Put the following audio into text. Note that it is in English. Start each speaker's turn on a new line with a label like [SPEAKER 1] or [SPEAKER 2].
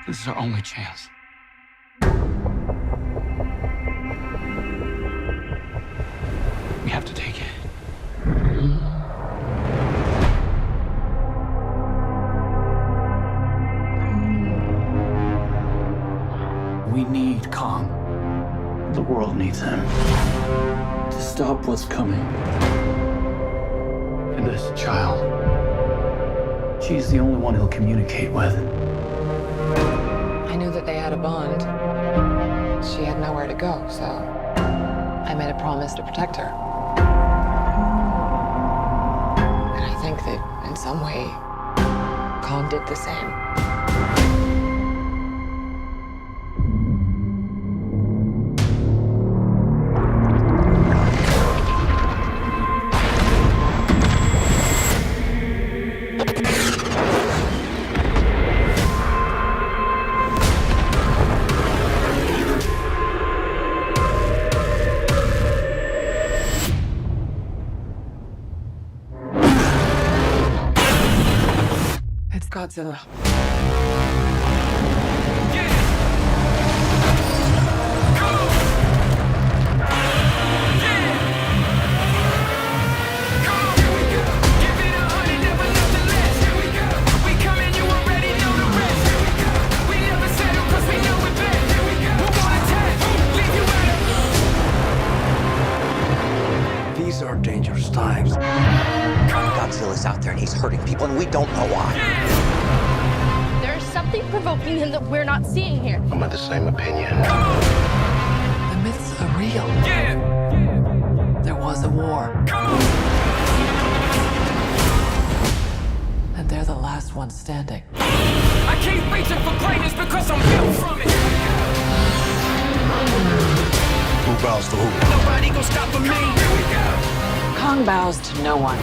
[SPEAKER 1] This is our only chance. We have to take it. We need Kong. The world needs him to stop what's coming. And this child, she's the only one he'll communicate with.
[SPEAKER 2] I knew that they had a bond. She had nowhere to go, so I made a promise to protect her. And I think that in some way, Kong did the same. It's Godzilla.
[SPEAKER 1] These are dangerous times.
[SPEAKER 3] Godzilla's out there and he's hurting people and we don't know why.
[SPEAKER 4] There's something provoking him that we're not seeing here.
[SPEAKER 5] I'm of the same opinion.
[SPEAKER 2] The myths are real. There was a war. And they're the last ones standing.
[SPEAKER 6] I keep reaching for greatness because I'm built from it.
[SPEAKER 5] Who bows to who?
[SPEAKER 6] Nobody gonna stop me.
[SPEAKER 2] Kong bows to no one.